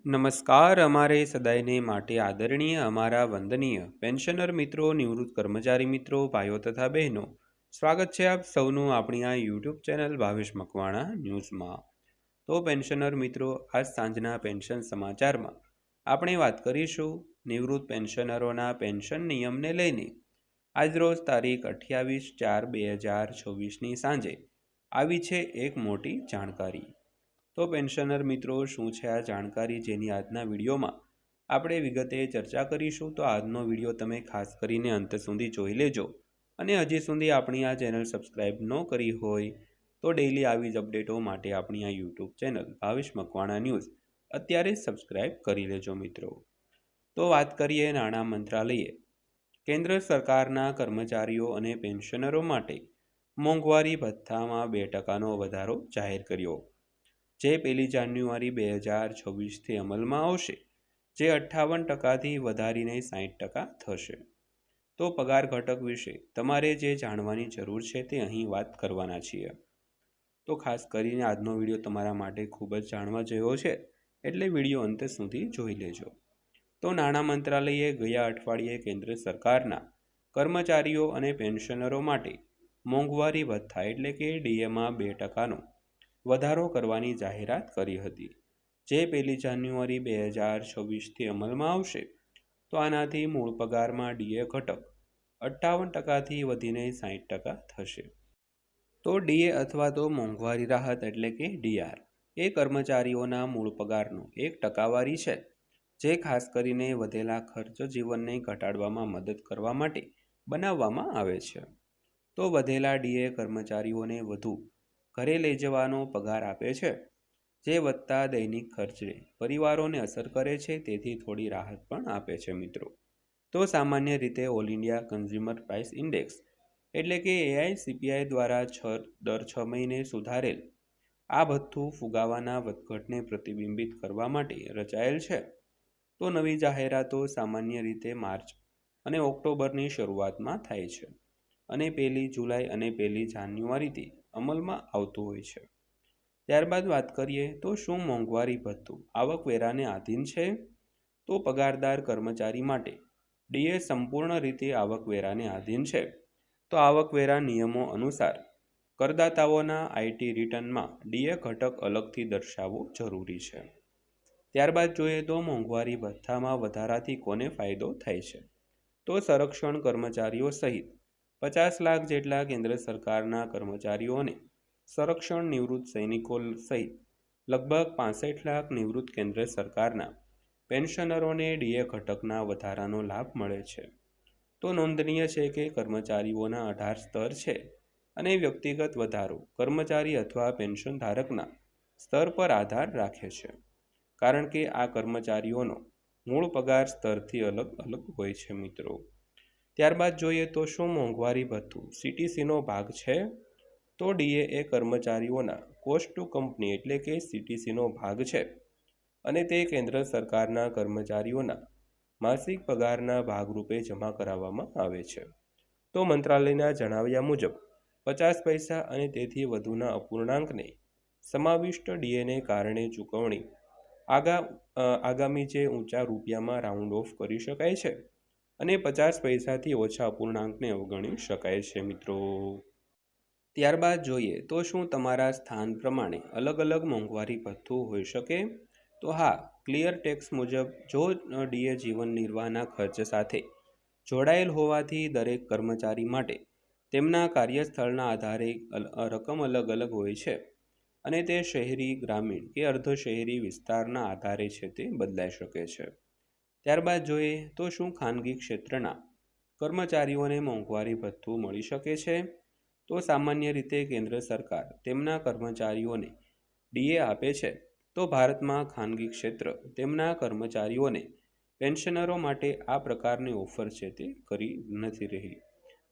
નમસ્કાર અમારે સદાયને માટે આદરણીય અમારા વંદનીય પેન્શનર મિત્રો, નિવૃત્ત કર્મચારી મિત્રો, ભાઈઓ તથા બહેનો, સ્વાગત છે આપ સૌનું આપણી આ યુટ્યુબ ચેનલ ભાવેશ મકવાણા ન્યૂઝમાં. તો પેન્શનર મિત્રો, આજ સાંજના પેન્શન સમાચારમાં આપણે વાત કરીશું નિવૃત્ત પેન્શનરોના પેન્શન નિયમને લઈને. આજરોજ તારીખ 28/4/2024ની સાંજે આવી છે એક મોટી જાણકારી. તો પેન્શનર મિત્રો, શું છે આ જાણકારી જેની આજના વિડીયોમાં આપણે વિગતે ચર્ચા કરીશું. તો આજનો વિડીયો તમે ખાસ કરીને અંત સુધી જોઈ લેજો. અને હજી સુધી આપણી આ ચેનલ સબસ્ક્રાઈબ ન કરી હોય તો ડેઈલી આવી જ અપડેટો માટે આપણી આ YouTube channel Bhavesh Makwana news અત્યારે જ સબસ્ક્રાઈબ કરી લેજો મિત્રો. તો વાત કરીએ નાણાં મંત્રાલયે કેન્દ્ર સરકારના કર્મચારીઓ અને પેન્શનરો માટે મોંઘવારી ભથ્થામાં 2%નો વધારો જાહેર કર્યો, જે 1 જાન્યુઆરી 2024થી અમલમાં આવશે, જે 58%થી વધારીને 60% થશે. તો પગાર ઘટક વિશે તમારે જે જાણવાની જરૂર છે તે અહીં વાત કરવાના છીએ. તો ખાસ કરીને આજનો વિડીયો તમારા માટે ખૂબ જ જાણવા જેવો છે, એટલે વિડીયો અંત સુધી જોઈ લેજો. તો નાણાં મંત્રાલયે ગયા અઠવાડિયે કેન્દ્ર સરકારના કર્મચારીઓ અને પેન્શનરો માટે મોંઘવારી ભથ્થા એટલે કે ડીએમાં 2%નો વધારો કરવાની જાહેરાત કરી હતી, જે 1 જાન્યુઆરી 2024થી અમલમાં આવશે. તો આનાથી મૂળ પગારમાં ડીએ ઘટક 58%થી વધીને 60% થશે. તો ડીએ અથવા તો મોંઘવારી રાહત એટલે કે ડીઆર એ કર્મચારીઓના મૂળ પગારનો એક ટકાવારી છે, જે ખાસ કરીને વધેલા ખર્ચ જીવનને ઘટાડવામાં મદદ કરવા માટે બનાવવામાં આવે છે. તો વધેલા ડીએ કર્મચારીઓને વધુ ઘરે લઈ જવાનો પગાર આપે છે, જે વધતા દૈનિક ખર્ચને પરિવારોને અસર કરે છે, તેથી થોડી રાહત પણ આપે છે મિત્રો. તો સામાન્ય રીતે all India consumer price index એટલે કે એઆઈસીપીઆઈ દ્વારા દર 6 મહિને સુધારેલ આ ભથ્થું ફુગાવાના વધઘટને પ્રતિબિંબિત કરવા માટે રચાયેલ છે. તો નવી જાહેરાતો સામાન્ય રીતે માર્ચ અને ઓક્ટોબરની શરૂઆતમાં થાય છે અને 1 જુલાઈ અને 1 જાન્યુઆરીથી અમલમાં આવતું હોય છે. ત્યારબાદ વાત કરીએ તો શું મોંઘવારી ભથ્થું આવકવેરાને આધીન છે? તો પગારદાર કર્મચારી માટે ડીએ સંપૂર્ણ રીતે આવકવેરાને આધીન છે. તો આવકવેરા નિયમો અનુસાર કરદાતાઓના આઈટી રિટર્નમાં ડીએ ઘટક અલગથી દર્શાવવો જરૂરી છે. ત્યારબાદ જોઈએ તો મોંઘવારી ભથ્થામાં વધારાથી કોને ફાયદો થાય છે? તો સંરક્ષણ કર્મચારીઓ સહિત 50 લાખ જેટલા કેન્દ્ર સરકારના કર્મચારીઓને સંરક્ષણ નિવૃત્ત સૈનિકો સહિત લગભગ 65 લાખ નિવૃત્ત કેન્દ્ર સરકારના પેન્શનરોને ડીએ ઘટકના વધારાનો લાભ મળે છે. તો નોંધનીય છે કે કર્મચારીઓના 18 સ્તર છે અને વ્યક્તિગત વધારો કર્મચારી અથવા પેન્શન ધારકના સ્તર પર આધાર રાખે છે, કારણ કે આ કર્મચારીઓનો મૂળ પગાર સ્તરથી અલગ અલગ હોય છે મિત્રો. ત્યારબાદ જોઈએ તો શું મોંઘવારી ભથ્થું સીટીસીનો ભાગ છે? તો ડીએ એ કર્મચારીઓના કોસ્ટ ટુ કંપની એટલે કે સીટીસીનો ભાગ છે અને તે કેન્દ્ર સરકારના કર્મચારીઓના માસિક પગારના ભાગરૂપે જમા કરાવવામાં આવે છે. તો મંત્રાલયના જણાવ્યા મુજબ 50 પૈસા અને તેથી વધુના અપૂર્ણાંકને સમાવિષ્ટ ડીએને કારણે ચૂકવણી આગામી જે ઊંચા રૂપિયામાં રાઉન્ડ ઓફ કરી શકાય છે અને 50 પૈસાથી ઓછા અપૂર્ણાંકને અવગણી શકાય છે મિત્રો. ત્યારબાદ જોઈએ તો શું તમારા સ્થાન પ્રમાણે અલગ અલગ મોંઘવારી ભથ્થું હોઈ શકે? તો હા, ક્લિયર ટેક્સ મુજબ જો ડીએ જીવન નિર્વાહના ખર્ચ સાથે જોડાયેલ હોવાથી દરેક કર્મચારી માટે તેમના કાર્યસ્થળના આધારે રકમ અલગ અલગ હોય છે અને તે શહેરી, ગ્રામીણ કે અર્ધ શહેરી વિસ્તારના આધારે છે તે બદલાઈ શકે છે. ત્યારબાદ જોઈએ તો શું ખાનગી ક્ષેત્રના કર્મચારીઓને મોંઘવારી ભથ્થું મળી શકે છે? તો સામાન્ય રીતે કેન્દ્ર સરકાર તેમના કર્મચારીઓને ડીએ આપે છે, તો ભારતમાં ખાનગી ક્ષેત્ર તેમના કર્મચારીઓને પેન્શનરો માટે આ પ્રકારની ઓફર છે તે કરી નથી રહી.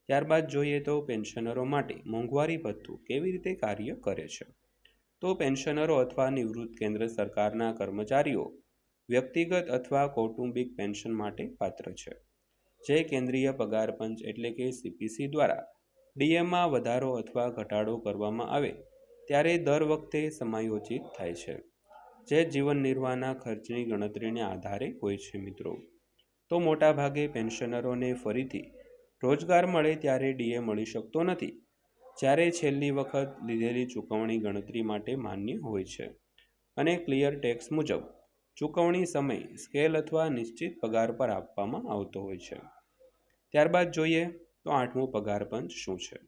ત્યારબાદ જોઈએ તો પેન્શનરો માટે મોંઘવારી ભથ્થું કેવી રીતે કાર્ય કરે છે? તો પેન્શનરો અથવા નિવૃત્ત કેન્દ્ર સરકારના કર્મચારીઓ વ્યક્તિગત અથવા કૌટુંબિક પેન્શન માટે પાત્ર છે, જે કેન્દ્રીય પગાર પંચ એટલે કે સીપીસી દ્વારા ડીએમાં વધારો અથવા ઘટાડો કરવામાં આવે ત્યારે દર વખતે સમાયોજિત થાય છે. જે જીવન નિર્વાહના ખર્ચની ગણતરીને આધારે હોય છે મિત્રો. તો મોટાભાગે પેન્શનરોને ફરીથી રોજગાર મળે ત્યારે ડીએ મળી શકતો નથી, જ્યારે છેલ્લી વખત લીધેલી ચૂકવણી ગણતરી માટે માન્ય હોય છે અને ક્લિયર ટેક્સ મુજબ ચૂકવણી સમય સ્કેલ અથવા નિશ્ચિત પગાર પર આપવામાં આવતો હોય છે. ત્યારબાદ જોઈએ તો 8મું પગાર પંચ શું છે.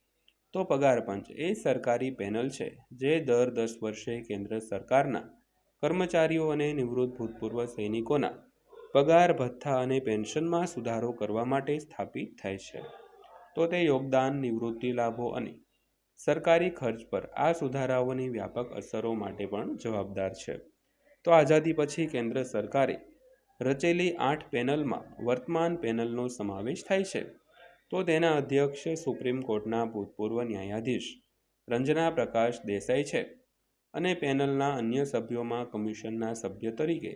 તો પગાર પંચ એ સરકારી પેનલ છે જે દર 10 વર્ષે કેન્દ્ર સરકારના કર્મચારીઓ અને નિવૃત્ત ભૂતપૂર્વ સૈનિકોના પગાર ભથ્થા અને પેન્શનમાં સુધારો કરવા માટે સ્થાપિત થાય છે. તો તે યોગદાન, નિવૃત્તિ લાભો અને સરકારી ખર્ચ પર આ સુધારાઓની વ્યાપક અસરો માટે પણ જવાબદાર છે. તો આઝાદી પછી કેન્દ્ર સરકારે રચેલી 8 પેનલમાં વર્તમાન પેનલનો સમાવેશ થાય છે. તો તેના અધ્યક્ષ સુપ્રીમ કોર્ટના ભૂતપૂર્વ ન્યાયાધીશ રંજના પ્રકાશ દેસાઈ છે અને પેનલના અન્ય સભ્યોમાં કમિશનના સભ્ય તરીકે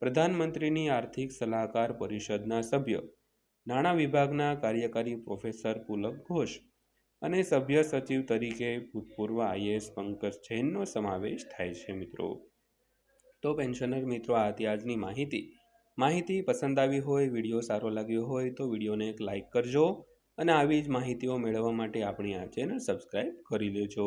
પ્રધાનમંત્રીની આર્થિક સલાહકાર પરિષદના સભ્ય, નાણાં વિભાગના કાર્યકારી પ્રોફેસર પુલક ઘોષ અને સભ્ય સચિવ તરીકે ભૂતપૂર્વ આઈએએસ પંકજ જૈનનો સમાવેશ થાય છે મિત્રો. તો પેન્શનર મિત્રો, આ હતી આજની માહિતી પસંદ આવી હોય, વિડીયો સારો લાગ્યો હોય તો વિડીયોને એક લાઇક કરજો અને આવી જ માહિતીઓ મેળવવા માટે આપણી આ ચેનલ સબસ્ક્રાઈબ કરી લેજો.